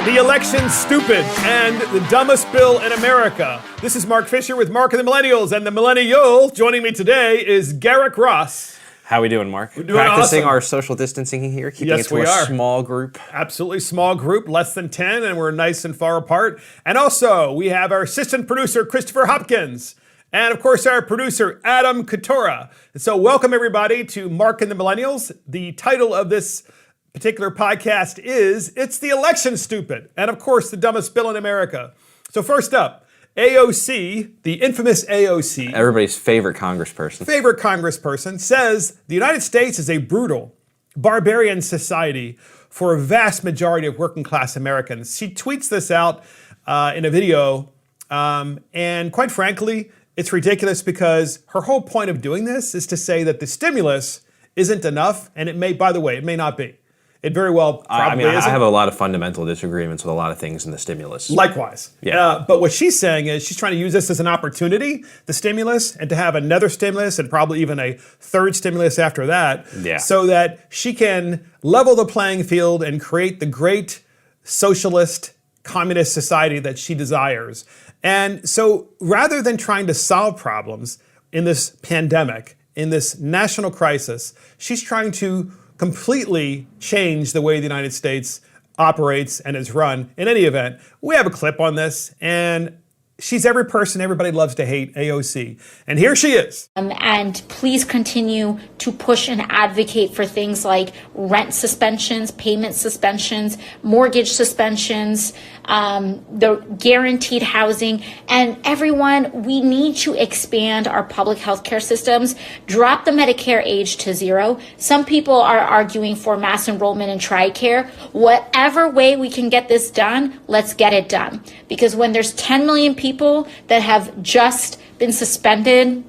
The election's stupid and the dumbest bill in America. This is Mark Fisher with Mark and the Millennials, and the millennial joining me today is Garrick Ross. How we doing, Mark? We're doing Practicing awesome. Our social distancing here, keeping it to a small group. Absolutely small group, less than 10, and we're nice and far apart. And also, we have our assistant producer, Christopher Hopkins, and of course, our producer, Adam Katora. And so welcome everybody to Mark and the Millennials. The title of this particular podcast is It's the Election Stupid, and of course, the dumbest bill in America. So first up, AOC, the infamous AOC. Everybody's favorite congressperson. Says the United States is a brutal, barbarian society for a vast majority of working class Americans. She tweets this out in a video, and quite frankly, it's ridiculous because her whole point of doing this is to say that the stimulus isn't enough, and it may, by the way, it may not be. It very well probably isn't. I have a lot of fundamental disagreements with a lot of things in the stimulus. Likewise. Yeah. But what she's saying is she's trying to use this as an opportunity, the stimulus, and to have another stimulus and probably even a third stimulus after that, so that she can level the playing field and create the great socialist, communist society that she desires. And so rather than trying to solve problems in this pandemic, in this national crisis, she's trying to completely change the way the United States operates and is run. In any event, we have a clip on this, and she's every person everybody loves to hate, AOC. And here she is. And please continue to push and advocate for things like rent suspensions, payment suspensions, mortgage suspensions, the guaranteed housing. And everyone, we need to expand our public health care systems, drop the Medicare age to 0. Some people are arguing for mass enrollment in TRICARE. Whatever way we can get this done, let's get it done. Because when there's 10 million people that have just been suspended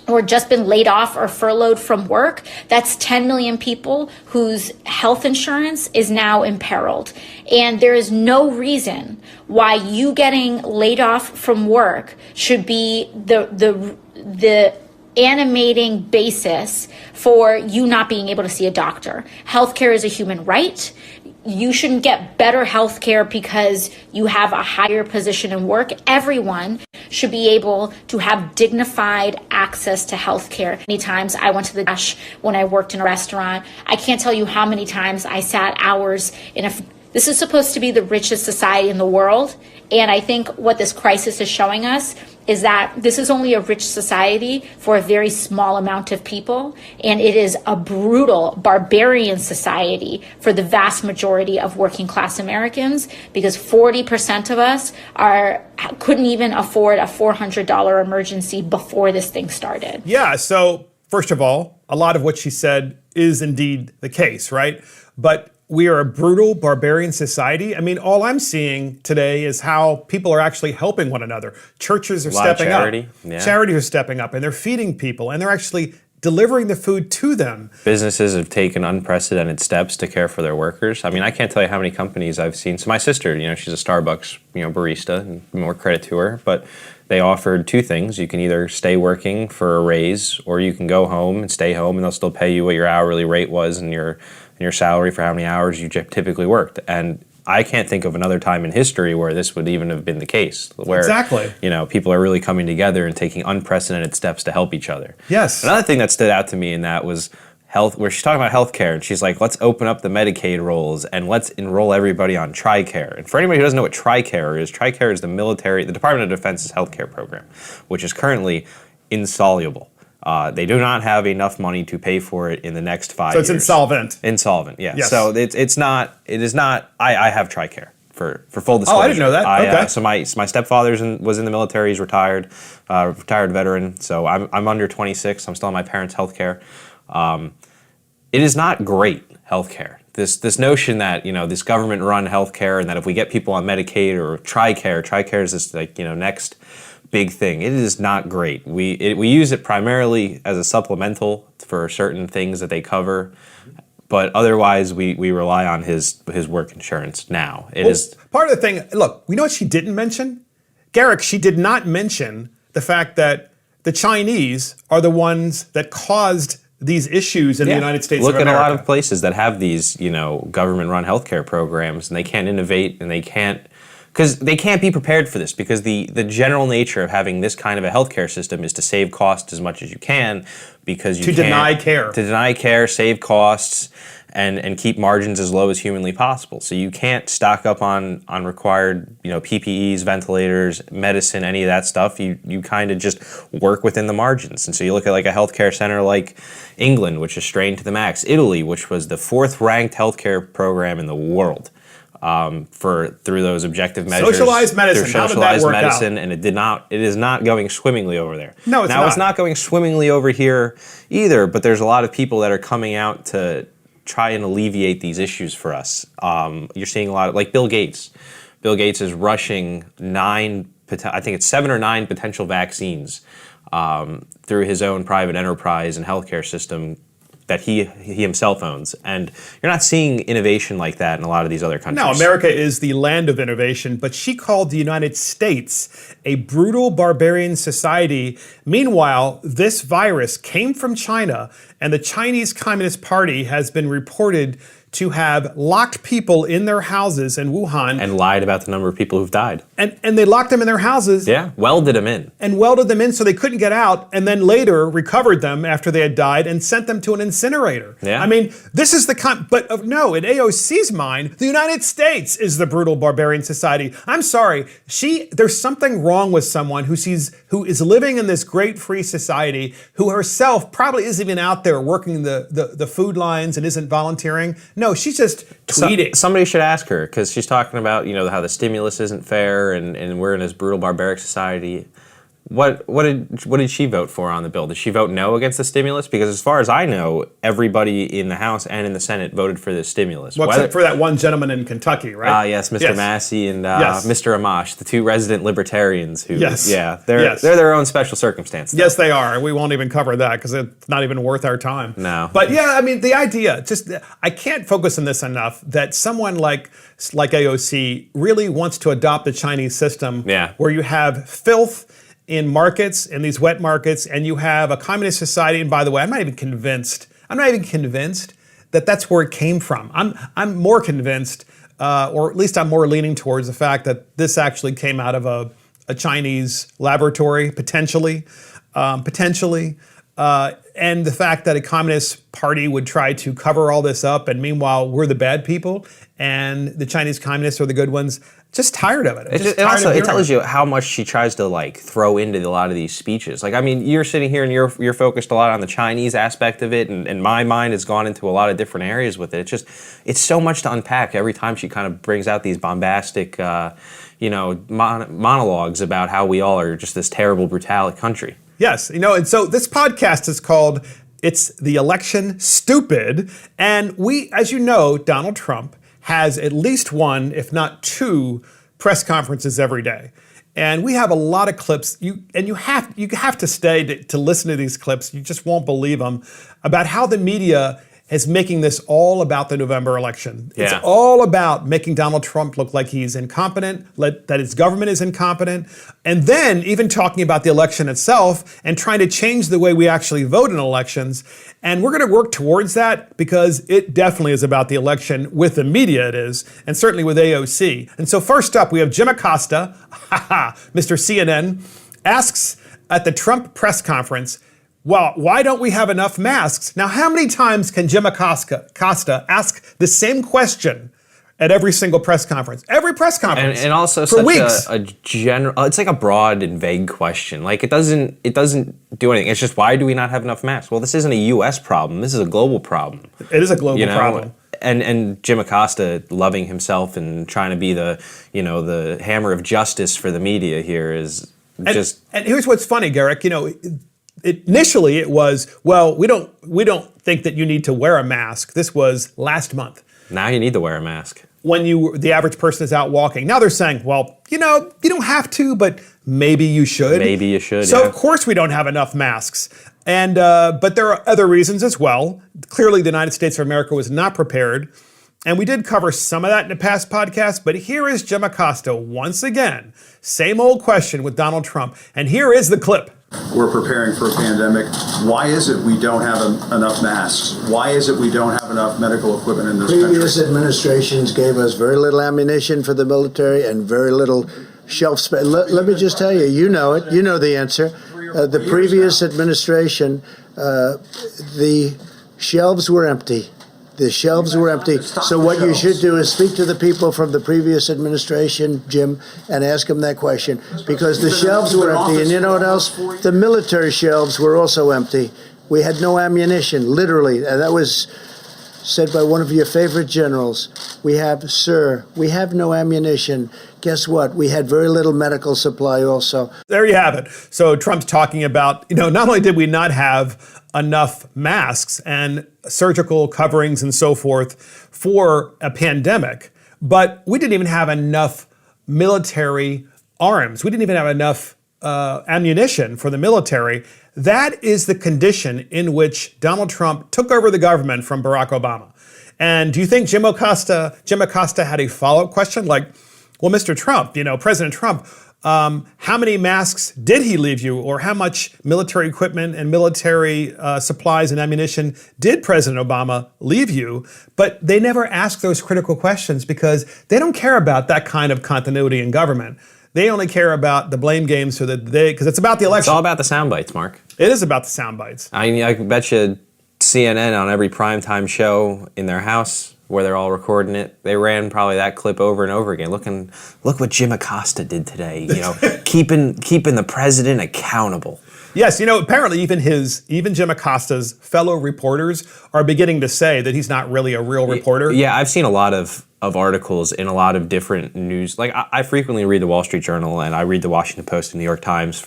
or just been laid off or furloughed from work, that's 10 million people whose health insurance is now imperiled. And there is no reason why you getting laid off from work should be the animating basis for you not being able to see a doctor. Healthcare is a human right. You shouldn't get better health care because you have a higher position in work. Everyone should be able to have dignified access to health care. Many times I went to the dash when I worked in a restaurant. I can't tell you how many times I sat hours in This is supposed to be the richest society in the world. And I think what this crisis is showing us is that this is only a rich society for a very small amount of people. And it is a brutal, barbarian society for the vast majority of working class Americans, because 40% of us couldn't even afford a $400 emergency before this thing started. Yeah, so first of all, a lot of what she said is indeed the case, right? But we are a brutal, barbarian society. I mean, all I'm seeing today is how people are actually helping one another. Churches are stepping up. Yeah. Charities are stepping up, and they're feeding people, and they're actually delivering the food to them. Businesses have taken unprecedented steps to care for their workers. I mean, I can't tell you how many companies I've seen. So my sister, she's a Starbucks, barista, and more credit to her, but they offered two things. You can either stay working for a raise, or you can go home and stay home, and they'll still pay you what your hourly rate was and your salary for how many hours you typically worked. And I can't think of another time in history where this would even have been the case. Where, exactly. People are really coming together and taking unprecedented steps to help each other. Yes. Another thing that stood out to me in that was health, where she's talking about healthcare, and she's like, let's open up the Medicaid rolls and let's enroll everybody on TRICARE. And for anybody who doesn't know what TRICARE is the Department of Defense's healthcare program, which is currently insoluble. They do not have enough money to pay for it in the next 5 years. So it's insolvent. Insolvent, yeah. Yes. So it is not, I have TRICARE for full disclosure. Oh, I didn't know that. Okay. So my stepfather was in the military, he's retired veteran. So I'm under 26, I'm still on my parents' health care. It is not great health care. This notion that, this government-run health care, and that if we get people on Medicaid or TRICARE is this next big thing. It is not great. We use it primarily as a supplemental for certain things that they cover, but otherwise we rely on his work insurance now. It is part of the thing. Look, we know what she didn't mention? Garrick, she did not mention the fact that the Chinese are the ones that caused these issues in the United States Look of at America. a lot of places that have these, government-run healthcare programs, and they can't innovate, and they can't, because they can't be prepared for this, because the general nature of having this kind of a healthcare system is to save costs as much as you can, because you To deny care. To deny care, save costs, and keep margins as low as humanly possible. So you can't stock up on required, PPEs, ventilators, medicine, any of that stuff. You kind of just work within the margins. And so you look at like a healthcare center like England, which is strained to the max. Italy, which was the 4th ranked healthcare program in the world. Through those objective measures, Socialized medicine. How did that work out? And it is not going swimmingly over there. No, it's not. It's not going swimmingly over here either. But there's a lot of people that are coming out to try and alleviate these issues for us. You're seeing a lot of, like Bill Gates. Bill Gates is rushing 7 or 9 potential vaccines through his own private enterprise and healthcare system that he himself owns. And you're not seeing innovation like that in a lot of these other countries. No, America is the land of innovation, but she called the United States a brutal, barbarian society. Meanwhile, this virus came from China, and the Chinese Communist Party has been reported to have locked people in their houses in Wuhan. And lied about the number of people who've died. And they locked them in their houses. Yeah, welded them in. And welded them in so they couldn't get out, and then later recovered them after they had died and sent them to an incinerator. Yeah. I mean, this is the but no, in AOC's mind, the United States is the brutal barbarian society. I'm sorry, there's something wrong with someone who is living in this great free society, who herself probably isn't even out there working the food lines and isn't volunteering. No, she's just tweeting. Somebody should ask her, because she's talking about how the stimulus isn't fair and we're in this brutal barbaric society. What did she vote for on the bill? Did she vote no against the stimulus? Because as far as I know, everybody in the House and in the Senate voted for this stimulus. Well, except for that one gentleman in Kentucky, right? Yes, Mr. Massey and Mr. Amash, the 2 resident libertarians who, they're their own special circumstance. Though. Yes, they are. We won't even cover that because it's not even worth our time. No. But yeah, I mean, the idea, I can't focus on this enough, that someone like AOC really wants to adopt the Chinese system where you have filth in markets, in these wet markets, and you have a communist society. And by the way, I'm not even convinced that that's where it came from. I'm more convinced, or at least I'm more leaning towards the fact that this actually came out of a Chinese laboratory, potentially, and the fact that a communist party would try to cover all this up, and meanwhile we're the bad people, and the Chinese communists are the good ones. Just tired of it. It tells you how much she tries to throw into a lot of these speeches. I mean, you're sitting here and you're focused a lot on the Chinese aspect of it, and my mind has gone into a lot of different areas with it. It's so much to unpack every time she kind of brings out these bombastic, monologues about how we all are just this terrible, brutal country. Yes, and so this podcast is called "It's the Election Stupid," and we, as you know, Donald Trump has at least 1, if not 2, press conferences every day. And we have a lot of clips, you have to stay to listen to these clips, you just won't believe them, about how the media is making this all about the November election. Yeah. It's all about making Donald Trump look like he's incompetent, that his government is incompetent, and then even talking about the election itself and trying to change the way we actually vote in elections. And we're going to work towards that because it definitely is about the election. With the media it is, and certainly with AOC. And so first up, we have Jim Acosta, Mr. CNN, asks at the Trump press conference, well, why don't we have enough masks? Now, how many times can Jim Acosta ask the same question at every single press conference? Every press conference. And also for such weeks. a general, it's like a broad and vague question. It doesn't do anything. It's just, why do we not have enough masks? Well, this isn't a U.S. problem. This is a global problem. It is a global problem. And Jim Acosta loving himself and trying to be the hammer of justice for the media here is just. And here's what's funny, Garrick. Initially it was, well, we don't think that you need to wear a mask. This was last month. Now you need to wear a mask. When the average person is out walking. Now they're saying, well, you don't have to, but maybe you should. Maybe you should. So of course we don't have enough masks. And but there are other reasons as well. Clearly the United States of America was not prepared. And we did cover some of that in a past podcast, but here is Jim Acosta once again. Same old question with Donald Trump. And here is the clip. We're preparing for a pandemic. Why is it we don't have enough masks? Why is it we don't have enough medical equipment in this country? Previous administrations gave us very little ammunition for the military and very little shelf space. Let me just tell you, you know it. You know the answer. The previous administration, the shelves were empty. The shelves were empty. So what you should do is speak to the people from the previous administration, Jim, and ask them that question, because the shelves were empty. And you know what else? The military shelves were also empty. We had no ammunition, literally. And that was said by one of your favorite generals. We have no ammunition. Guess what? We had very little medical supply also. There you have it. So Trump's talking about, not only did we not have enough masks and surgical coverings and so forth for a pandemic, but we didn't even have enough military arms. We didn't even have enough ammunition for the military. That is the condition in which Donald Trump took over the government from Barack Obama. And do you think Jim Acosta had a follow-up question like, well, Mr. Trump, President Trump, how many masks did he leave you, or how much military equipment and military supplies and ammunition did President Obama leave you? But they never ask those critical questions because they don't care about that kind of continuity in government. They only care about the blame game because it's about the election. It's all about the sound bites, Mark. It is about the sound bites. I bet you CNN on every primetime show in their house where they're all recording it, they ran probably that clip over and over again. Look what Jim Acosta did today. Keeping the president accountable. Yes, apparently even Jim Acosta's fellow reporters are beginning to say that he's not really a real reporter. Yeah, I've seen a lot of articles in a lot of different news. Like I frequently read the Wall Street Journal and I read the Washington Post and New York Times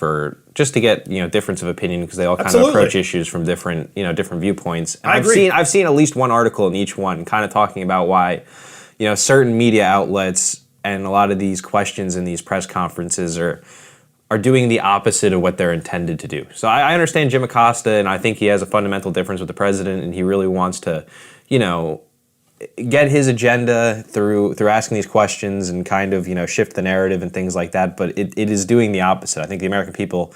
just to get difference of opinion, because they all kind of approach issues from different different viewpoints. I agree. I've seen at least one article in each one kind of talking about why certain media outlets and a lot of these questions in these press conferences are doing the opposite of what they're intended to do. So I understand Jim Acosta, and I think he has a fundamental difference with the president, and he really wants to, get his agenda through asking these questions and kind of shift the narrative and things like that. But it is doing the opposite. I think the American people,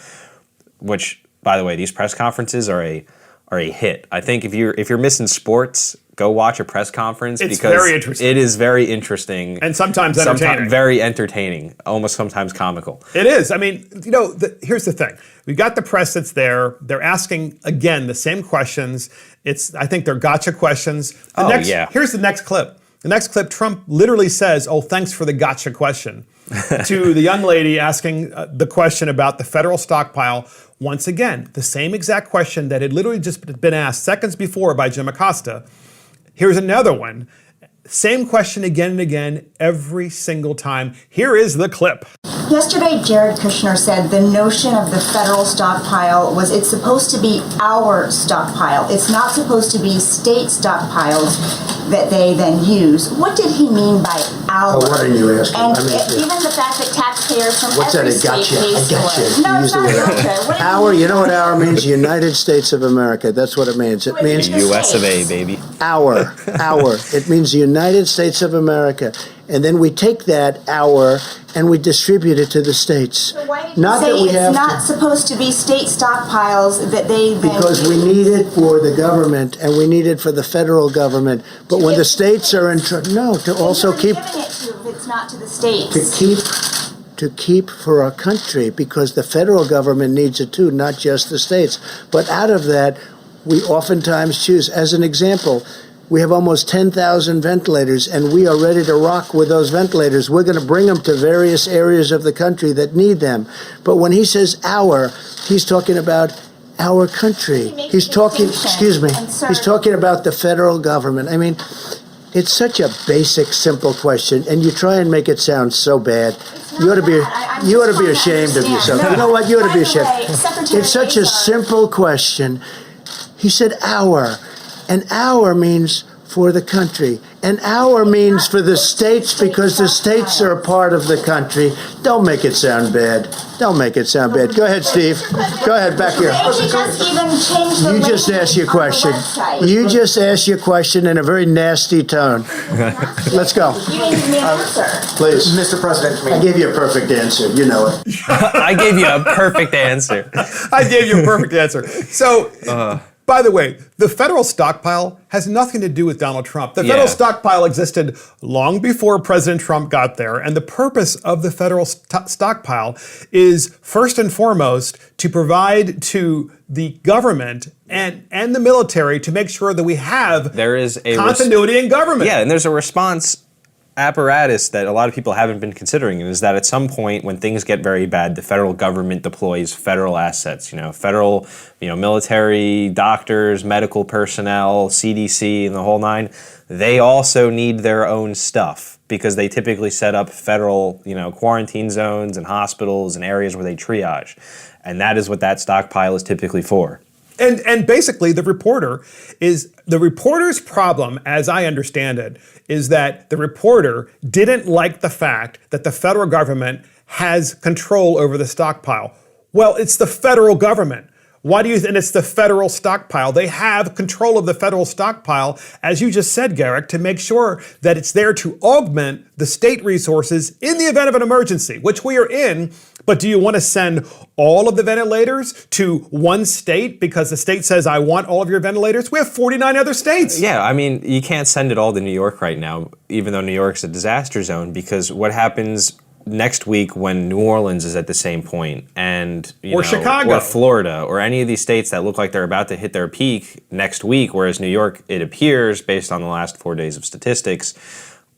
which by the way, these press conferences are a hit. I think if you're missing sports, go watch a press conference. It's because very interesting. It is very interesting and sometimes entertaining. Very entertaining, almost sometimes comical. It is. I mean, here's the thing. We've got the press that's there. They're asking, again, the same questions. I think they're gotcha questions. Here's the next clip. The next clip, Trump literally says, "Oh, thanks for the gotcha question," to the young lady asking the question about the federal stockpile. Once again, the same exact question that had literally just been asked seconds before by Jim Acosta. Here's another one. Same question again and again, every single time. Here is the clip. Yesterday, Jared Kushner said the notion of the federal stockpile was it's supposed to be our stockpile. It's not supposed to be state stockpiles that they then use. What did he mean by our? What are you asking? And even the fact that taxpayers from every state pay for it. No, it's not gotcha. Our, you know what our means? United States of America. That's what it means. It means U.S. of A, baby. Our. It means the United States of America. And then we take that our and we distribute it to the states. So why did you say it's not supposed to be state stockpiles that they then because we need it for the government and we need it for the federal government. But when the states are to also keep giving it to if it's not to the states. To keep for our country, because the federal government needs it too, not just the states. But out of that, we oftentimes choose, as an example, we have almost 10,000 ventilators, and we are ready to rock with those ventilators. We're going to bring them to various areas of the country that need them. But when he says our, he's talking about our country. He's talking, he's talking about the federal government. I mean, it's such a basic, simple question, and you try and make it sound so bad. You ought to be ashamed of yourself. You know what? You ought to be ashamed. It's such a simple question. He said our. And our means for the country. An hour means for the states because the states are a part of the country. Don't make it sound bad. Don't make it sound bad. Go ahead, Steve. Go ahead, back here. You just asked your question. You just asked your question in a very nasty tone. Let's go. You need to answer. Please. Mr. President, I gave you a perfect answer. You know it. I gave you a perfect answer. I gave you a perfect answer. So, by the way, the federal stockpile has nothing to do with Donald Trump. The federal stockpile existed long before President Trump got there, and the purpose of the federal stockpile is first and foremost to provide to the government and the military to make sure that we have continuity in government. Yeah, and there's a response apparatus that a lot of people haven't been considering, is that at some point when things get very bad, the federal government deploys federal assets, federal, military, doctors, medical personnel, CDC, and the whole nine. They also need their own stuff because they typically set up federal, quarantine zones and hospitals and areas where they triage. And that is what that stockpile is typically for. And basically, the reporter's problem, as I understand it, is that the reporter didn't like the fact that the federal government has control over the stockpile. Well, it's the federal government. Why do you think it's the federal stockpile? They have control of the federal stockpile, as you just said, Garrick, to make sure that it's there to augment the state resources in the event of an emergency, which we are in. But do you want to send all of the ventilators to one state because the state says, I want all of your ventilators? We have 49 other states. Yeah, I mean, you can't send it all to New York right now, even though New York's a disaster zone, because what happens next week when New Orleans is at the same point, and Chicago, or Florida, or any of these states that look like they're about to hit their peak next week, whereas New York, it appears, based on the last 4 days of statistics,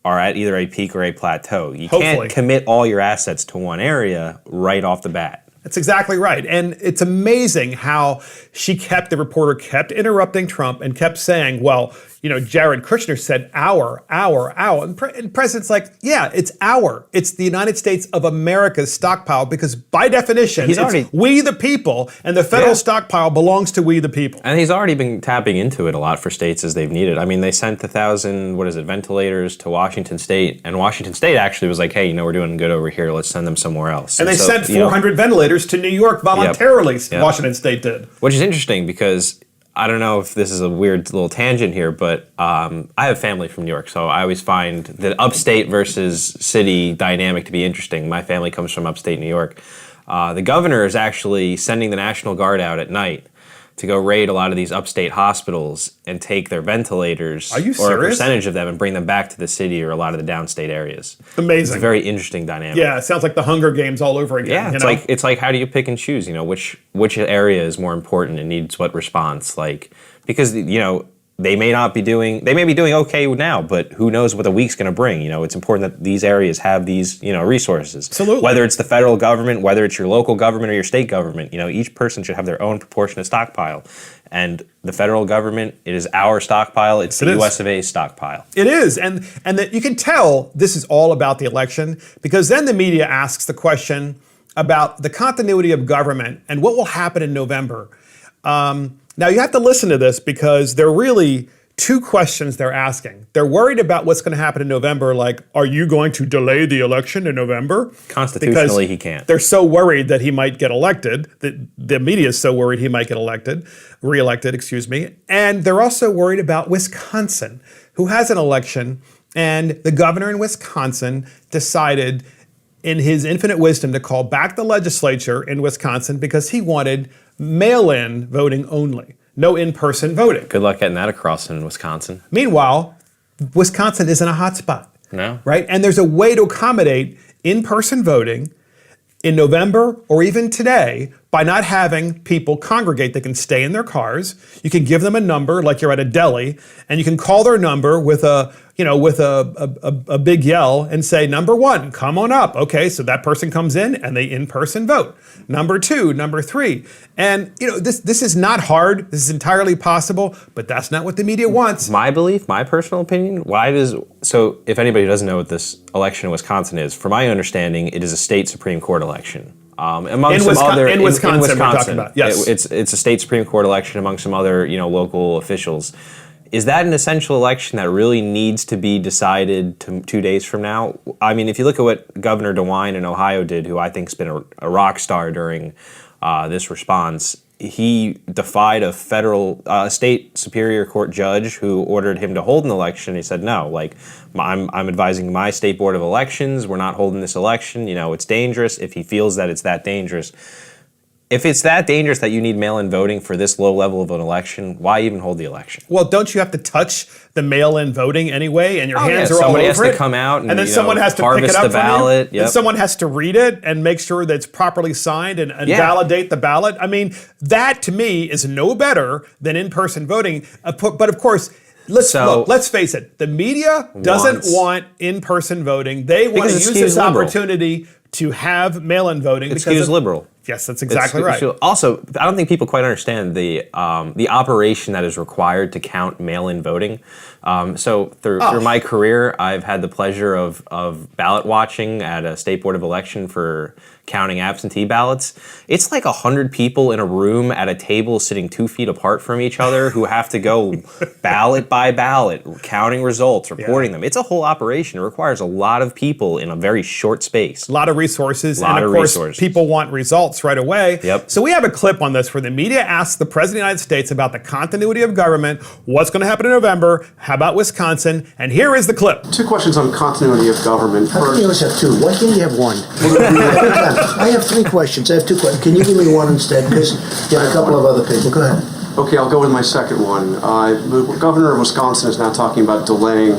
are at either a peak or a plateau. You can't commit all your assets to one area right off the bat. That's exactly right. And it's amazing how the reporter kept interrupting Trump and kept saying, well, Jared Kushner said our. And the president's like, yeah, it's our. It's the United States of America's stockpile because by definition, we the people, and the federal stockpile belongs to we the people. And he's already been tapping into it a lot for states as they've needed. I mean, they sent 1,000, ventilators to Washington State, and Washington State actually was like, hey, we're doing good over here. Let's send them somewhere else. And they sent 400 ventilators to New York voluntarily, Washington State did. Which is interesting because I don't know if this is a weird little tangent here, but I have family from New York, so I always find the upstate versus city dynamic to be interesting. My family comes from upstate New York. The governor is actually sending the National Guard out at night to go raid a lot of these upstate hospitals and take their ventilators or a percentage of them and bring them back to the city or a lot of the downstate areas. Amazing. It's a very interesting dynamic. Yeah, it sounds like the Hunger Games all over again. Yeah, it's like how do you pick and choose? Which area is more important and needs what response? Because they may be doing okay now, but who knows what the week's going to bring? It's important that these areas have these resources. Absolutely. Whether it's the federal government, whether it's your local government or your state government, each person should have their own proportionate stockpile. And the federal government, it is our stockpile. It's the U.S. of A's stockpile. It is, and that you can tell this is all about the election because then the media asks the question about the continuity of government and what will happen in November. Now, you have to listen to this because there are really two questions they're asking. They're worried about what's going to happen in November, like, are you going to delay the election in November? Constitutionally, he can't. They're so worried that he might get elected, that the media is so worried he might get reelected, and they're also worried about Wisconsin, who has an election, and the governor in Wisconsin decided in his infinite wisdom to call back the legislature in Wisconsin because he wanted mail-in voting only, no in-person voting. Good luck getting that across in Wisconsin. Meanwhile, Wisconsin isn't a hot spot. No. Right? And there's a way to accommodate in-person voting in November or even today by not having people congregate. They can stay in their cars. You can give them a number like you're at a deli, and you can call their number with a big yell and say, number one, come on up. Okay, so that person comes in and they in-person vote. Number two, number three. And this is not hard. This is entirely possible, but that's not what the media wants. My belief, my personal opinion, so if anybody doesn't know what this election in Wisconsin is, from my understanding, it is a state Supreme Court election. In Wisconsin, we're talking about. Yes. It's a state Supreme Court election among some other local officials. Is that an essential election that really needs to be decided 2 days from now? I mean, if you look at what Governor DeWine in Ohio did, who I think's been a rock star during this response, he defied a state superior court judge who ordered him to hold an election. He said, no, like, I'm advising my state board of elections. We're not holding this election. You know, it's dangerous. If he feels that it's that dangerous. If it's that dangerous that you need mail-in voting for this low level of an election, why even hold the election? Well, don't you have to touch the mail-in voting anyway, and your hands are all over it? Somebody has to it? come out and then someone has to pick it up the ballot. from you, and someone has to read it and make sure that it's properly signed and validate the ballot. I mean, that to me is no better than in-person voting. But of course, let's face it, the media doesn't want in-person voting. They want to use this opportunity to have mail-in voting. It's skews liberal. Yes, that's exactly right. Also, I don't think people quite understand the operation that is required to count mail-in voting. So through my career, I've had the pleasure of ballot watching at a state board of election for counting absentee ballots. It's like 100 people in a room at a table sitting 2 feet apart from each other who have to go ballot by ballot, counting results, reporting them. It's a whole operation. It requires a lot of people in a very short space. A lot of resources. And of course, people want results right away. Yep. So we have a clip on this where the media asks the President of the United States about the continuity of government, what's going to happen in November, how about Wisconsin, and here is the clip. 2 questions on continuity of government. How can you always have 2? Why can't you have 1? I have 3 questions. I have 2 questions. Can you give me 1 instead? Because you have a couple of other people. Go ahead. Okay, I'll go with my second one. The governor of Wisconsin is now talking about delaying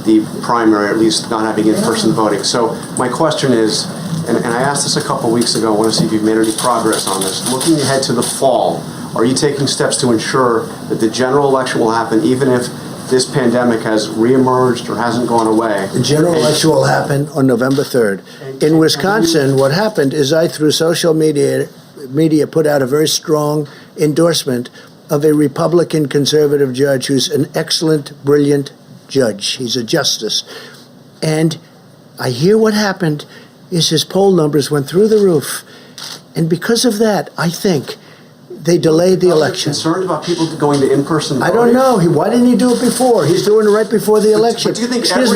the primary, or at least not having in-person voting. So my question is, and I asked this a couple weeks ago, I want to see if you've made any progress on this. Looking ahead to the fall, are you taking steps to ensure that the general election will happen even if this pandemic has reemerged or hasn't gone away? The general election will happen on November 3rd. In Wisconsin, what happened is I, through social media, put out a very strong endorsement of a Republican conservative judge who's an excellent, brilliant judge. He's a justice. And I hear what happened is his poll numbers went through the roof. And because of that, I think they delayed the election. Concerned about people going to in-person voting? I don't know. Why didn't he do it before? He's doing it right before the election. But do you think Excuse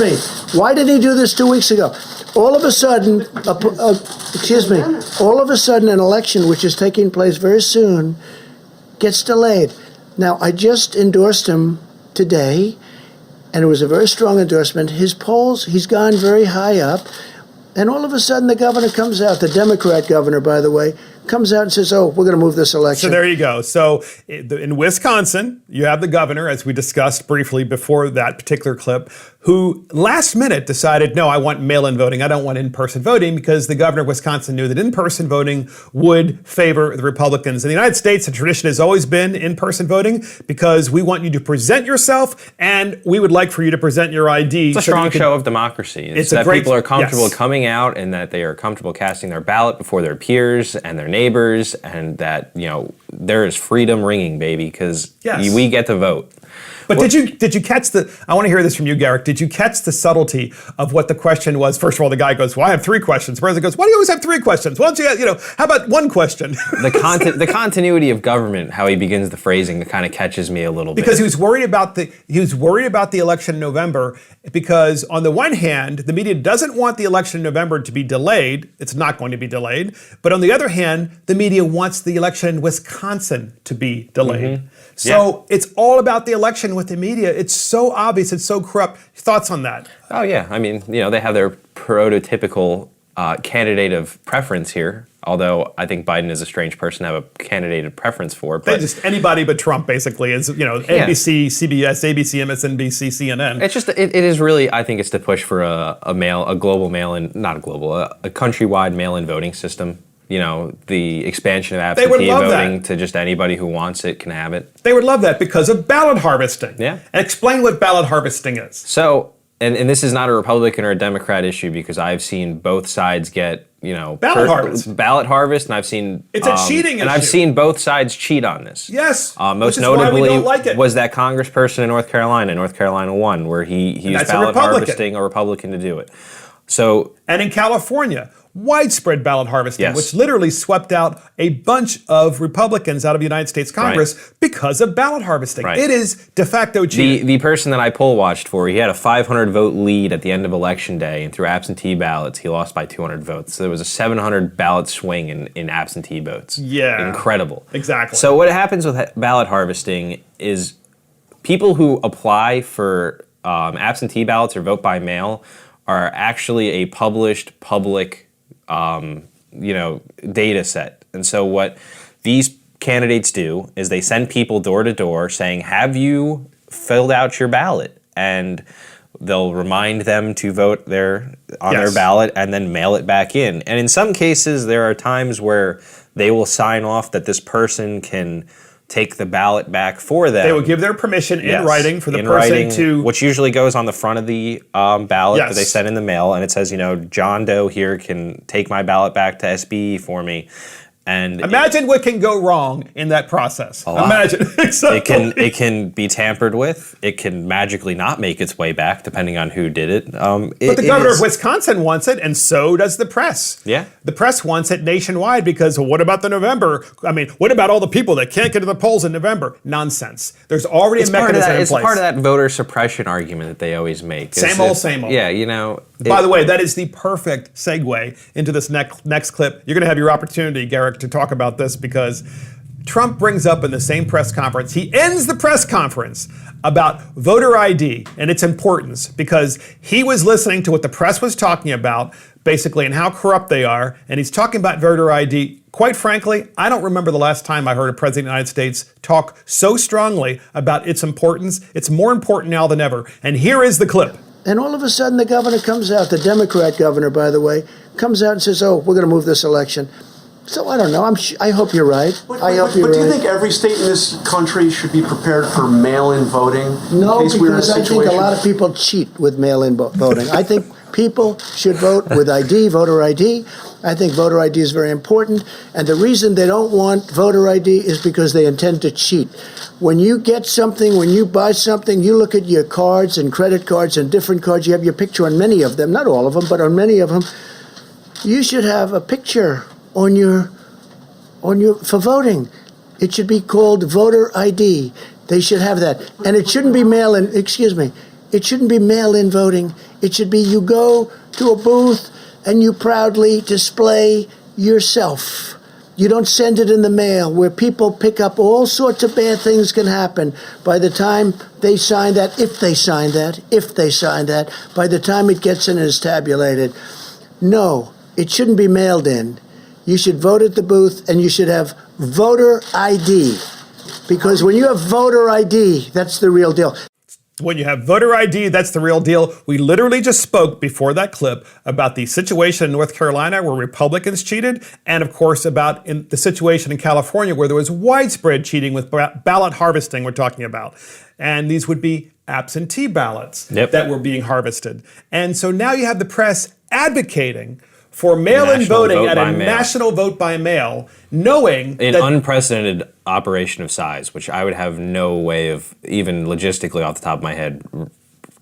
me. Why did he do this 2 weeks ago? All of a sudden, all of a sudden an election which is taking place very soon gets delayed. Now, I just endorsed him today, and it was a very strong endorsement. His polls, he's gone very high up. And all of a sudden, the governor comes out, the Democrat governor, by the way, comes out and says, oh, we're going to move this election. So there you go. So in Wisconsin, you have the governor, as we discussed briefly before that particular clip, who last minute decided, no, I want mail-in voting. I don't want in-person voting, because the governor of Wisconsin knew that in-person voting would favor the Republicans. In the United States, the tradition has always been in-person voting, because we want you to present yourself, and we would like for you to present your ID. It's a strong show of democracy. It's that people are comfortable coming out, and that they are comfortable casting their ballot before their peers and their neighbors, and that, you know, there is freedom ringing, baby, because we get to vote. But did you catch I want to hear this from you, Garrick. Did you catch the subtlety of what the question was? First of all, the guy goes, well, I have 3 questions. The president goes, why do you always have 3 questions? Why don't you, how about 1 question? The continuity of government, how he begins the phrasing, kind of catches me a little bit. Because he was worried about the election in November, because on the one hand, the media doesn't want the election in November to be delayed. It's not going to be delayed. But on the other hand, the media wants the election in Wisconsin to be delayed. Mm-hmm. So it's all about the election with the media. It's so obvious. It's so corrupt. Thoughts on that? Oh, yeah. I mean, they have their prototypical candidate of preference here, although I think Biden is a strange person to have a candidate of preference for. But just anybody but Trump, basically, is, NBC, CBS, ABC, MSNBC, CNN. It's just, it is really, I think it's to push for a global mail-in, not a global, a countrywide mail-in voting system. The expansion of absentee voting to just anybody who wants it can have it. They would love that because of ballot harvesting. Yeah. And explain what ballot harvesting is. So, and this is not a Republican or a Democrat issue, because I've seen both sides get, ballot harvest, and I've seen it's a cheating issue. And I've seen both sides cheat on this. Yes. Most notably was that congressperson in North Carolina won, where he used ballot harvesting, a Republican, to do it. So, and in California, widespread ballot harvesting, Yes. which literally swept out a bunch of Republicans out of the United States Congress because of ballot harvesting. Right. It is de facto cheating. The person that I poll watched for, he had a 500 vote lead at the end of Election Day, and through absentee ballots, he lost by 200 votes. So there was a 700 ballot swing in absentee votes. Yeah. Incredible. Exactly. So what happens with ballot harvesting is people who apply for absentee ballots or vote by mail are actually a published public data set. And so what these candidates do is they send people door to door saying, have you filled out your ballot? And they'll remind them to vote their ballot and then mail it back in. And in some cases, there are times where they will sign off that this person can take the ballot back for them. They will give their permission in writing for the person writing, to... which usually goes on the front of the ballot that they Yes. send in the mail, and it says, John Doe here can take my ballot back to SBE for me. And Imagine what can go wrong in that process. lot. Imagine. it can be tampered with. It can magically not make its way back, depending on who did it. But the governor of Wisconsin wants it, and so does the press. Yeah. The press wants it nationwide because what about the November? I mean, what about all the people that can't get to the polls in November? Nonsense. There's already a mechanism in place. It's part of that voter suppression argument that they always make. Same old. Yeah, By the way, that is the perfect segue into this next clip. You're going to have your opportunity, Garrick, to talk about this because Trump brings up in the same press conference, he ends the press conference about voter ID and its importance because he was listening to what the press was talking about, basically, and how corrupt they are, and he's talking about voter ID. Quite frankly, I don't remember the last time I heard a president of the United States talk so strongly about its importance. It's more important now than ever. And here is the clip. And all of a sudden, the governor comes out, the Democrat governor, by the way, comes out and says, oh, we're going to move this election. So I don't know. I hope you're right. But do you think every state in this country should be prepared for mail-in voting? No, in case we're in a because I think a situation? lot of people cheat with mail-in voting. I think people should vote with ID, voter ID. I think voter ID is very important. And the reason they don't want voter ID is because they intend to cheat. When you get something, when you buy something, you look at your cards and credit cards and different cards. You have your picture on many of them, not all of them, but on many of them. You should have a picture on your for voting. It should be called voter ID. They should have that. And it shouldn't be mail-in, it shouldn't be mail-in voting. It should be you go to a booth and you proudly display yourself. You don't send it in the mail where people pick up all sorts of bad things can happen by the time they sign that, if they sign that, by the time it gets in and is tabulated. No, it shouldn't be mailed in. You should vote at the booth, and you should have voter ID. Because when you have voter ID, that's the real deal. When you have voter ID, that's the real deal. We literally just spoke before that clip about the situation in North Carolina where Republicans cheated, and of course about the situation in California where there was widespread cheating with ballot harvesting we're talking about. And these would be absentee ballots that were being harvested. And so now you have the press advocating for mail-in voting at a national vote by mail, knowing an unprecedented operation of size, which I would have no way of even logistically off the top of my head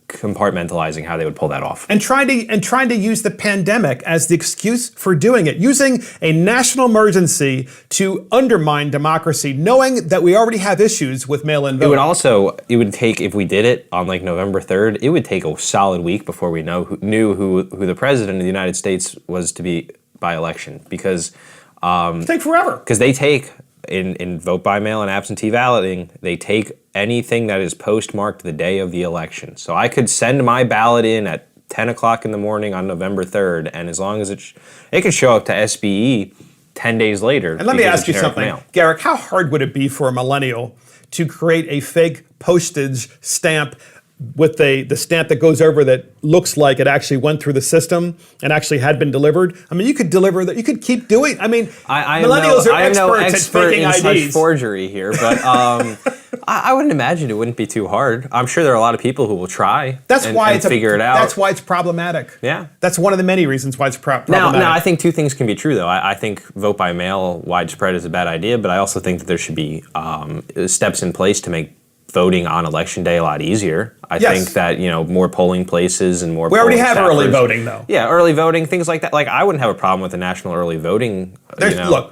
compartmentalizing how they would pull that off. And trying to use the pandemic as the excuse for doing it, using a national emergency to undermine democracy, knowing that we already have issues with mail-in voting. It would take, if we did it on like November 3rd, it would take a solid week before we knew who the president of the United States was to be by election, because it'd take forever. Because they take in vote by mail and absentee balloting, they take anything that is postmarked the day of the election. So I could send my ballot in at 10 o'clock in the morning on November 3rd, and as long as it could show up to SBE 10 days later. And let me ask you something, Garrick, how hard would it be for a millennial to create a fake postage stamp with the stamp that goes over that looks like it actually went through the system and actually had been delivered? I mean, you could deliver that. You could keep doing. I mean, millennials are experts at faking IDs. Such forgery here, but I wouldn't imagine it wouldn't be too hard. I'm sure there are a lot of people who will try. And figure it out. That's why it's problematic. Yeah, that's one of the many reasons why it's problematic. Now, I think two things can be true though. I think vote by mail widespread is a bad idea, but I also think that there should be steps in place to make voting on election day a lot easier. I think that, more polling places and more We already polling have staffers. early voting, though. Yeah, early voting, things like that. Like, I wouldn't have a problem with the national early voting.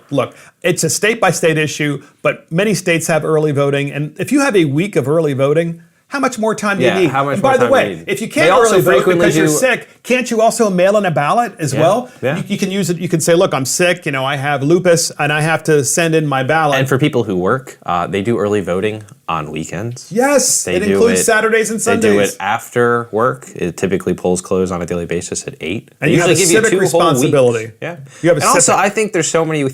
Look, it's a state-by-state issue, but many states have early voting. And if you have a week of early voting, how much more time do you need? How much and more by the time way, do you need? if you They can't also early vote frequently because you're do- sick, can't you also mail in a ballot as well? Yeah. You can use it. You can say, look, I'm sick. I have lupus, and I have to send in my ballot. And for people who work, they do early voting on weekends. Yes, They it do includes it- Saturdays and Sundays. They do it after work. It typically polls close on a daily basis at 8. And They you have a usually give civic 2 whole responsibility. weeks. Yeah. You have a and also, civic- I think there's so many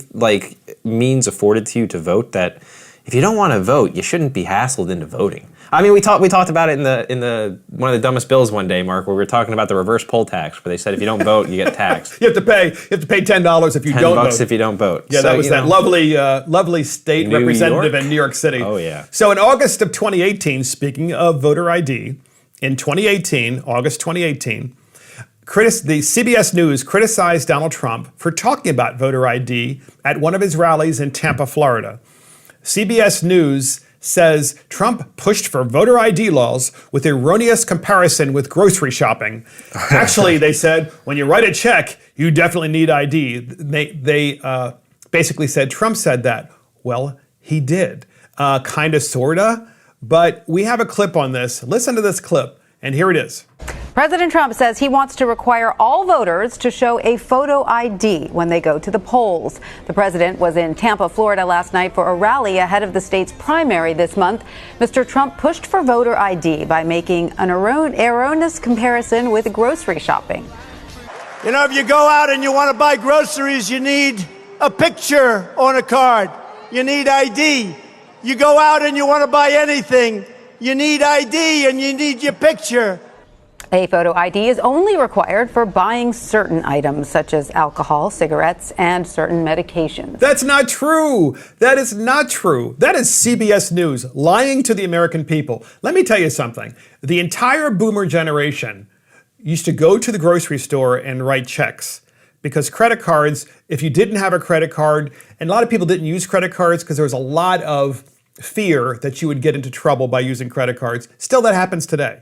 means afforded to you to vote that if you don't want to vote, you shouldn't be hassled into voting. I mean, we talked about it in the one of the dumbest bills one day, Mark, where we were talking about the reverse poll tax, where they said if you don't vote, you get taxed. You have to pay $10 if you don't vote. $10 if you don't vote. Yeah, So, that was that lovely state New representative York? in New York City. Oh, yeah. So in August of 2018, speaking of voter ID, in 2018, August 2018, the CBS News criticized Donald Trump for talking about voter ID at one of his rallies in Tampa, Florida. CBS News says Trump pushed for voter ID laws with erroneous comparison with grocery shopping. Actually, they said, when you write a check, you definitely need ID. They basically said Trump said that. Well, he did. Kind of, sort of. But we have a clip on this. Listen to this clip, and here it is. President Trump says he wants to require all voters to show a photo ID when they go to the polls. The president was in Tampa, Florida last night for a rally ahead of the state's primary this month. Mr. Trump pushed for voter ID by making an erroneous comparison with grocery shopping. If you go out and you want to buy groceries, you need a picture on a card. You need ID. You go out and you want to buy anything, you need ID and you need your picture. A photo ID is only required for buying certain items such as alcohol, cigarettes, and certain medications. That's not true. That is not true. That is CBS News lying to the American people. Let me tell you something. The entire boomer generation used to go to the grocery store and write checks because credit cards, if you didn't have a credit card, and a lot of people didn't use credit cards because there was a lot of fear that you would get into trouble by using credit cards. Still, that happens today.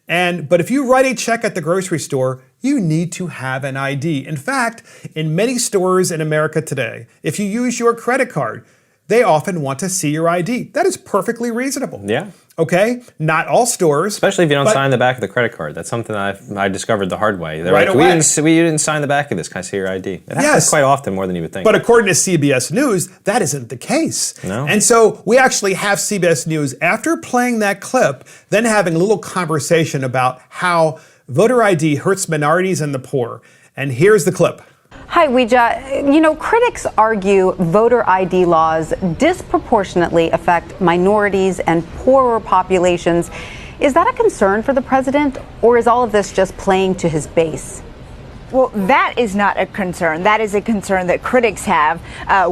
But if you write a check at the grocery store, you need to have an ID. In fact, in many stores in America today, if you use your credit card, they often want to see your ID. That is perfectly reasonable. Yeah. Okay? Not all stores. Especially if you don't sign the back of the credit card. That's something I discovered the hard way. They're right like, away. we didn't sign the back of this. Can I see your ID? It happens Yes. quite often, more than you would think. But according to CBS News, that isn't the case. No. And so we actually have CBS News, after playing that clip, then having a little conversation about how voter ID hurts minorities and the poor. And here's the clip. Hi, Weija. Critics argue voter ID laws disproportionately affect minorities and poorer populations. Is that a concern for the president, or is all of this just playing to his base? Well, that is not a concern. That is a concern that critics have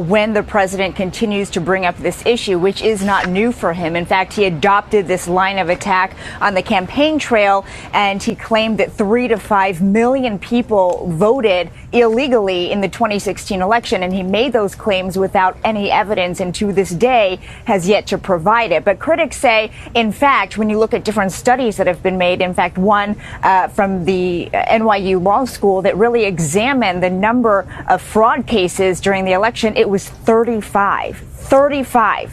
when the president continues to bring up this issue, which is not new for him. In fact, he adopted this line of attack on the campaign trail, and he claimed that 3 to 5 million people voted illegally in the 2016 election, and he made those claims without any evidence, and to this day has yet to provide it. But critics say, in fact, when you look at different studies that have been made, in fact, one from the NYU Law School that really examined the number of fraud cases during the election, it was 35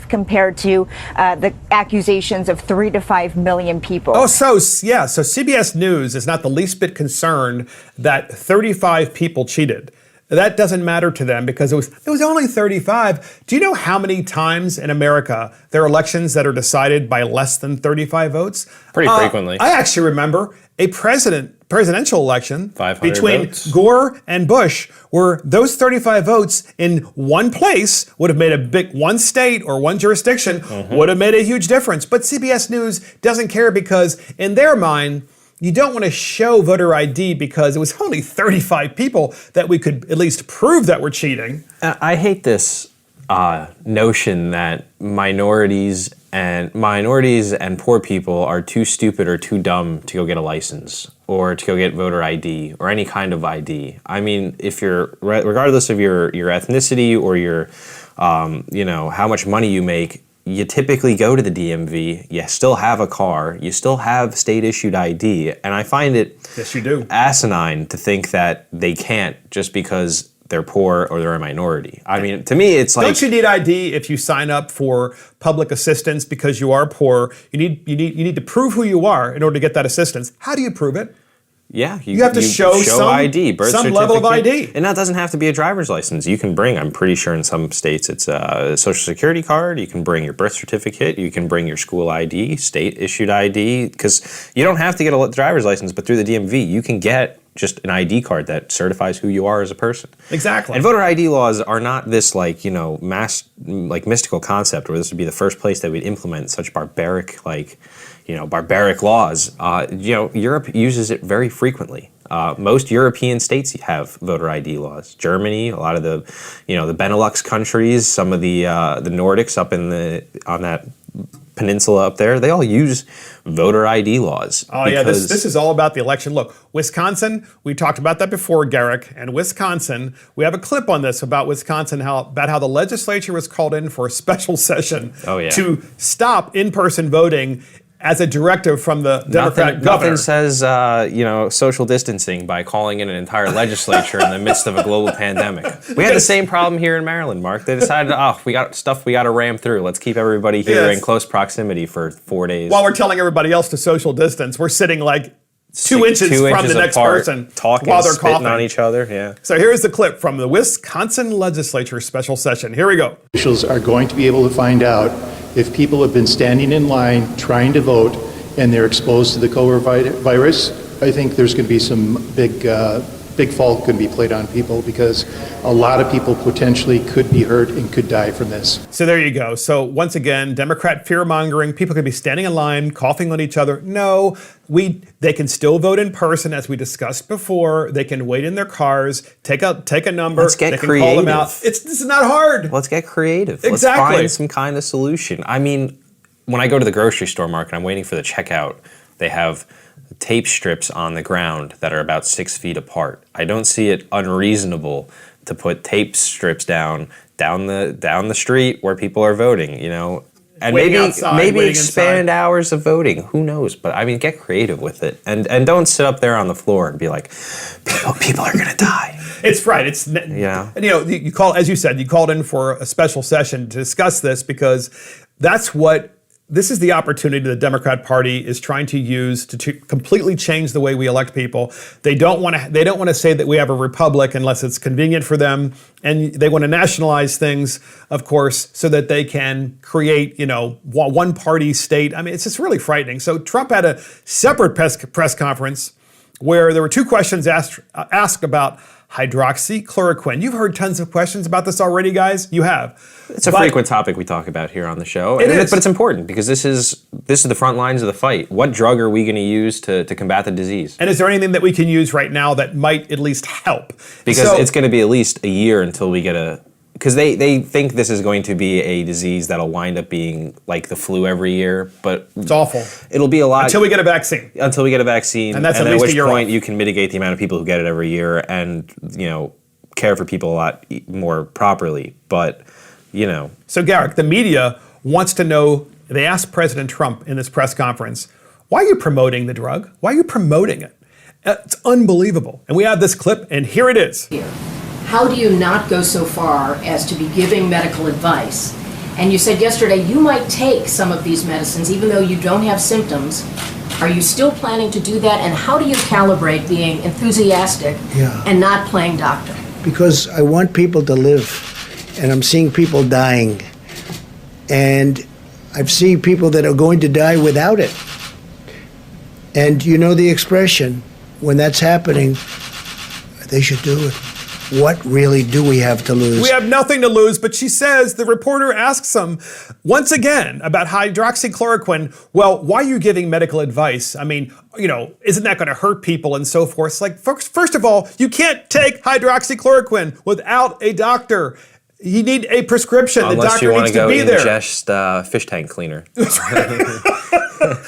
compared to the accusations of 3 to 5 million people. So CBS News is not the least bit concerned that 35 people cheated. That doesn't matter to them because it was only 35. Do you know how many times in America there are elections that are decided by less than 35 votes? Pretty frequently. I actually remember a presidential election 500 between votes. Gore and Bush, where those 35 votes in one place would have made one state or one jurisdiction would have made a huge difference. But CBS News doesn't care because in their mind, you don't want to show voter ID because it was only 35 people that we could at least prove that we're cheating. I hate this notion that minorities and poor people are too stupid or too dumb to go get a license or to go get voter ID or any kind of ID. I mean, if regardless of your ethnicity or your, how much money you make, you typically go to the DMV, you still have a car, you still have state-issued ID, and I find it yes, you do. asinine to think that they can't just because they're poor or they're a minority. I mean, to me, it's like... Don't you need ID if you sign up for public assistance because you are poor? You need to prove who you are in order to get that assistance. How do you prove it? Yeah, you have to show some ID, birth some certificate, level of ID. And that doesn't have to be a driver's license. You can bring, I'm pretty sure in some states it's a social security card, you can bring your birth certificate, you can bring your school ID, state-issued ID, because you don't have to get a driver's license, but through the DMV, you can get just an ID card that certifies who you are as a person. Exactly. And voter ID laws are not this mystical concept where this would be the first place that we'd implement such barbaric laws. Europe uses it very frequently. Most European states have voter ID laws. Germany, a lot of the Benelux countries, some of the Nordics up on that peninsula up there, they all use voter ID laws. Oh yeah, this is all about the election. Look, Wisconsin, we talked about that before, Garrick, and Wisconsin, we have a clip on this about Wisconsin, about how the legislature was called in for a special session to stop in-person voting as a directive from the Democrat governor. Nothing says, social distancing by calling in an entire legislature in the midst of a global pandemic. We had the same problem here in Maryland, Mark. They decided, we got stuff we got to ram through. Let's keep everybody here in close proximity for 4 days. While we're telling everybody else to social distance, we're sitting like 2 inches from the next person talking, while they're spitting coughing on each other. Yeah. So here's the clip from the Wisconsin legislature special session. Here we go. Officials are going to be able to find out if people have been standing in line trying to vote and they're exposed to the coronavirus. I think there's going to be some big fault going to be played on people because a lot of people potentially could be hurt and could die from this. So there you go. So once again, Democrat fear-mongering, people could be standing in line, coughing on each other. No, they can still vote in person, as we discussed before. They can wait in their cars, take a number. Let's get they can creative. Call them out. This is not hard. Let's get creative. Exactly. Let's find some kind of solution. I mean, when I go to the grocery store, Mark, and I'm waiting for the checkout, they have tape strips on the ground that are about 6 feet apart. I don't see it unreasonable to put tape strips down the street where people are voting, and maybe expand hours of voting. Who knows? But I mean, get creative with it, and don't sit up there on the floor and be like, people are gonna die. It's right. It's and you call, as you said, you called in for a special session to discuss this because this is the opportunity the Democrat Party is trying to use to completely change the way we elect people. They don't want to say that we have a republic unless it's convenient for them, and they want to nationalize things, of course, so that they can create, one party state. I mean, it's just really frightening. So Trump had a separate press conference where there were 2 questions asked about hydroxychloroquine. You've heard tons of questions about this already, guys. You have. It's a frequent topic we talk about here on the show. But it's important because this is the front lines of the fight. What drug are we going to use to combat the disease? And is there anything that we can use right now that might at least help? Because it's going to be at least a year until we get because they think this is going to be a disease that'll wind up being like the flu every year, but it's awful. It'll be a lot until we get a vaccine. And that's at which a year point off. you can mitigate the amount of people who get it every year, and care for people a lot more properly. But So Garrick, the media wants to know. They asked President Trump in this press conference, "Why are you promoting the drug? Why are you promoting it?" It's unbelievable. And we have this clip, and here it is. How do you not go so far as to be giving medical advice? And you said yesterday you might take some of these medicines even though you don't have symptoms. Are you still planning to do that? And how do you calibrate being enthusiastic and not playing doctor? Because I want people to live, and I'm seeing people dying. And I've seen people that are going to die without it. And you know the expression, when that's happening, they should do it. What really do we have to lose? We have nothing to lose, but she says, the reporter asks him once again about hydroxychloroquine. Well, why are you giving medical advice? I mean, isn't that going to hurt people and so forth? It's like, first of all, you can't take hydroxychloroquine without a doctor. You need a prescription. Unless the doctor needs to be there. Unless you want to go ingest fish tank cleaner.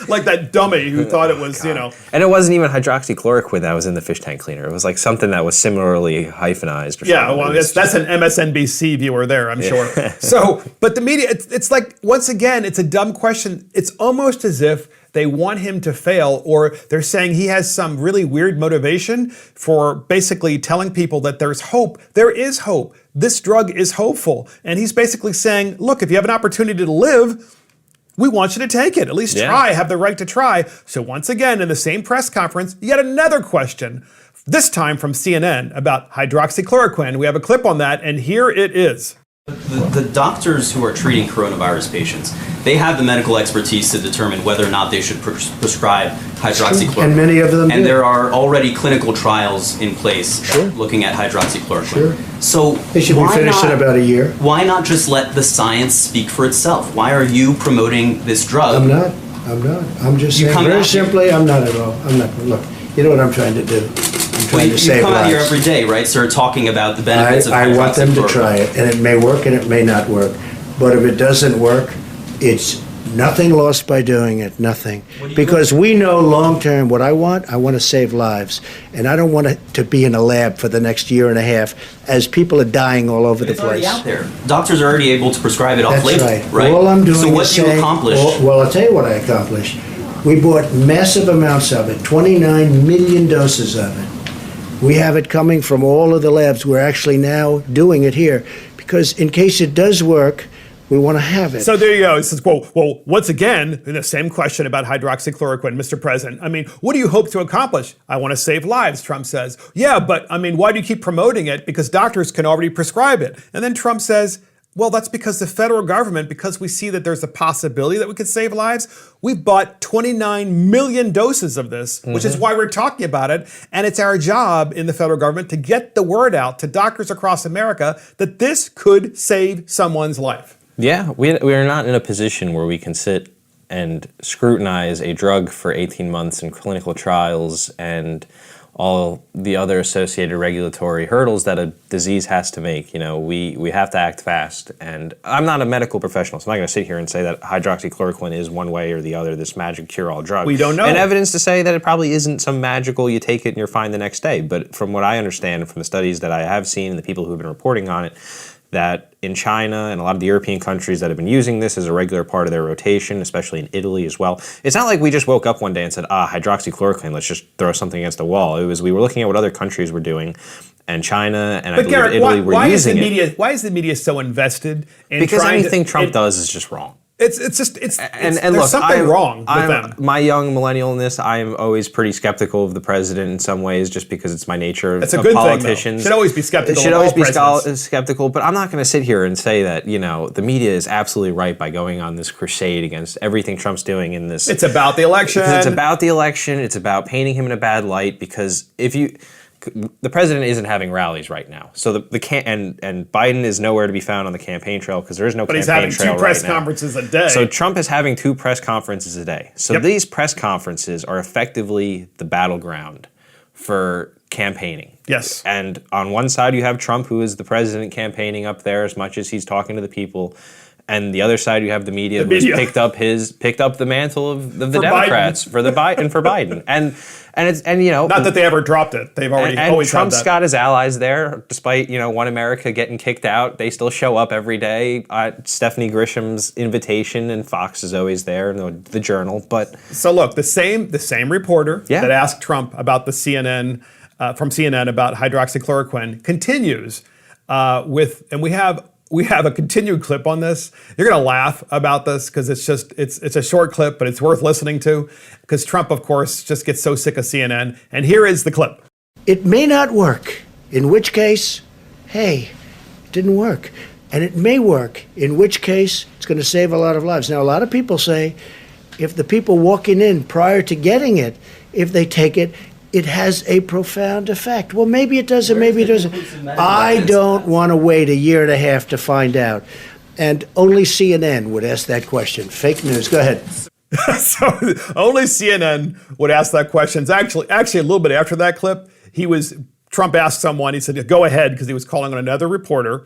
like that dummy who thought it was, And it wasn't even hydroxychloroquine that was in the fish tank cleaner. It was like something that was similarly hyphenized. Or yeah, something. well, that's an MSNBC viewer there, I'm sure. So, but the media, it's like, once again, it's a dumb question. It's almost as if they want him to fail, or they're saying he has some really weird motivation for basically telling people that there's hope. There is hope. This drug is hopeful. And he's basically saying, look, if you have an opportunity to live, we want you to take it. At least try, have the right to try. So once again, in the same press conference, yet another question, this time from CNN about hydroxychloroquine. We have a clip on that, and here it is. The doctors who are treating coronavirus patients, they have the medical expertise to determine whether or not they should prescribe hydroxychloroquine. And many of them And do. there are already clinical trials in place looking at hydroxychloroquine. Sure. So They should be finished in about a year. Why not just let the science speak for itself? Why are you promoting this drug? I'm not. I'm just saying, very simply, I'm not at all. I'm not. Look, you know what I'm trying to do? I'm trying to save You come out here lives. every day, right, sir, talking about the benefits of I hydroxychloroquine. want them to try it, and it may work and it may not work. But if it doesn't work, it's nothing lost by doing it, nothing. Because we know long-term what I want to save lives. And I don't want it to be in a lab for the next year and a half as people are dying all over the It's already place. out there. Doctors are already able to prescribe it off-label, That's right? All I'm doing so what is do you saying, accomplish? Well, I'll tell you what I accomplished. We bought massive amounts of it, 29 million doses of it. We have it coming from all of the labs. We're actually now doing it here because in case it does work, we want to have it. So there you go. He says, well, once again, in the same question about hydroxychloroquine, Mr. President, I mean, what do you hope to accomplish? I want to save lives, Trump says. Yeah, but I mean, why do you keep promoting it? Because doctors can already prescribe it. And then Trump says, well, that's because the federal government, because we see that there's a possibility that we could save lives, we've bought 29 million doses of this, which is why we're talking about it. And it's our job in the federal government to get the word out to doctors across America that this could save someone's life. Yeah, we are not in a position where we can sit and scrutinize a drug for 18 months in clinical trials and all the other associated regulatory hurdles that a disease has to make. You know, we have to act fast. And I'm not a medical professional, so I'm not going to sit here and say that hydroxychloroquine is one way or the other, this magic cure-all drug. We don't know. And evidence to say that it probably isn't some magical, you take it and you're fine the next day. But from what I understand from the studies that I have seen and the people who have been reporting on it, that in China and a lot of the European countries that have been using this as a regular part of their rotation, especially in Italy as well. It's not like we just woke up one day and said, hydroxychloroquine, let's just throw something against the wall. It was, we were looking at what other countries were doing, and China and I believe Garrett, Italy were using it. Why is the media so invested in Because trying anything Trump does is just wrong. It's And there's look, something wrong with them. My young millennial in this, I am always pretty skeptical of the president in some ways, just because it's my nature of That's a good politicians. thing, though. Should always be skeptical. Should of always all be presidents. skeptical, but I'm not going to sit here and say that the media is absolutely right by going on this crusade against everything Trump's doing in this. It's about the election. It's about the election. It's about painting him in a bad light because the president isn't having rallies right now, so and Biden is nowhere to be found on the campaign trail because there is no but campaign trail right now. he's having two press conferences a day. So Trump is having 2 press conferences a day. So these press conferences are effectively the battleground for campaigning. Yes. And on one side you have Trump, who is the president, campaigning up there as much as he's talking to the people. And the other side, you have the media who's picked up the mantle of the Democrats for Biden. And not that they ever dropped it. They've already always Trump's had that. got his allies there, despite One America getting kicked out. They still show up every day. Stephanie Grisham's invitation, and Fox is always there, and the Journal. But so look, the same reporter that asked Trump about the CNN from CNN about hydroxychloroquine continues and we have a continued clip on this. You're going to laugh about this because it's a short clip, but it's worth listening to because Trump, of course, just gets so sick of CNN. And here is the clip. It may not work, in which case, hey, it didn't work. And it may work, in which case it's going to save a lot of lives. Now, a lot of people say if the people walking in prior to getting it, if they take it, it has a profound effect. Well, maybe it does, or maybe it doesn't. I don't want to wait a year and a half to find out. And only CNN would ask that question. Fake news. Go ahead. So only CNN would ask that question. Actually, a little bit after that clip, Trump asked someone, he said, go ahead, because he was calling on another reporter.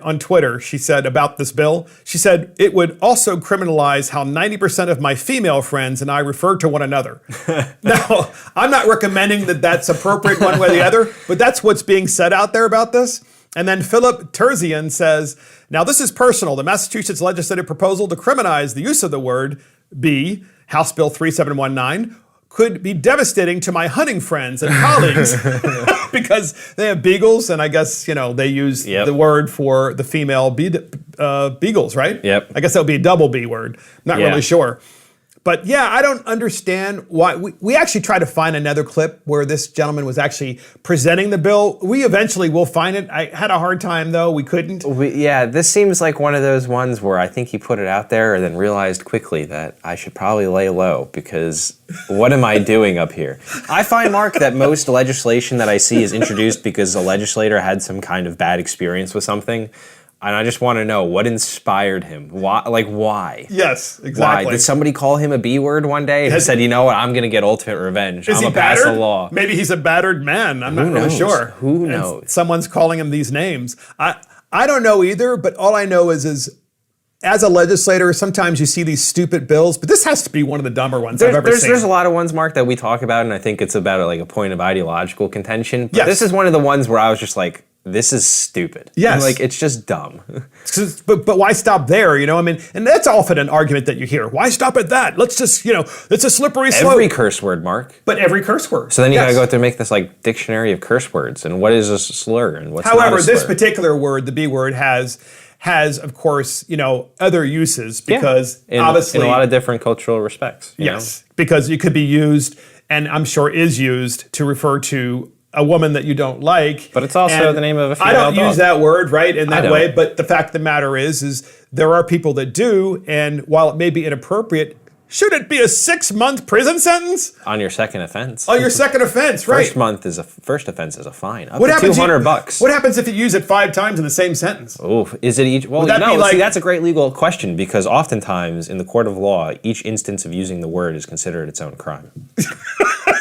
on Twitter, she said about this bill, she said, it would also criminalize how 90% of my female friends and I refer to one another. Now, I'm not recommending that that's appropriate one way or the other, but that's what's being said out there about this. And then Philip Terzian says, now this is personal. The Massachusetts legislative proposal to criminalize the use of the word B, House Bill 3719, could be devastating to my hunting friends and colleagues because they have beagles, and I guess, they use the word for the female beagles, right? Yep. I guess that would be a double B word. Not really sure. But yeah, I don't understand why. We actually tried to find another clip where this gentleman was actually presenting the bill. We eventually will find it. I had a hard time, though. We couldn't. This seems like one of those ones where I think he put it out there and then realized quickly that I should probably lay low because what am I doing up here? I find, Mark, that most legislation that I see is introduced because a legislator had some kind of bad experience with something. And I just want to know what inspired him. Why? Yes, exactly. Why? Did somebody call him a B word one day and he said, you know what, I'm going to get ultimate revenge. Is I'm he going to pass battered? a law. Maybe he's a battered man. I'm not really sure. Who knows? And someone's calling him these names. I don't know either, but all I know is as a legislator, sometimes you see these stupid bills, but this has to be one of the dumber ones I've ever seen. There's a lot of ones, Mark, that we talk about, and I think it's about a point of ideological contention. But yes. This is one of the ones where I was just like, this is stupid. Yes. It's just dumb. But why stop there, And that's often an argument that you hear. Why stop at that? Let's just, it's a slippery slope. Every curse word, Mark. But every curse word. So then you got to go through and make this dictionary of curse words. And what is a slur and what's not a slur? However, this particular word, the B word, has, of course, other uses because obviously... In a lot of different cultural respects. Yes, because it could be used, and I'm sure is used, to refer to a woman that you don't like. But it's also the name of a female dog. I don't use that word, right, in that way, but the fact of the matter is there are people that do, and while it may be inappropriate, should it be a 6-month prison sentence? On your second offense. On your second offense, right. First offense is a fine. Up to $200. What happens if you use it 5 times in the same sentence? Oh, is it each? Well, that's a great legal question because oftentimes in the court of law, each instance of using the word is considered its own crime.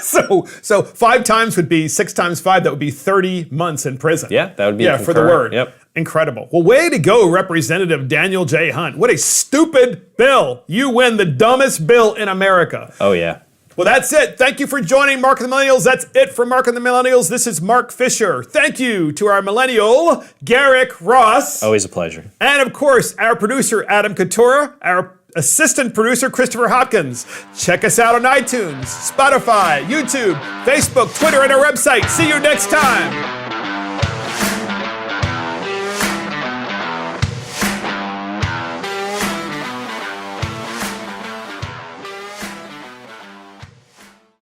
So 5 times would be 6 times 5. That would be 30 months in prison. Yeah, that would be for the word. Yep. Incredible. Well, way to go, Representative Daniel J. Hunt. What a stupid bill. You win the dumbest bill in America. Oh, yeah. Well, that's it. Thank you for joining Mark and the Millennials. That's it for Mark and the Millennials. This is Mark Fisher. Thank you to our millennial, Garrick Ross. Always a pleasure. And, of course, our producer, Adam Couture, our assistant producer, Christopher Hopkins. Check us out on iTunes, Spotify, YouTube, Facebook, Twitter, and our website. See you next time.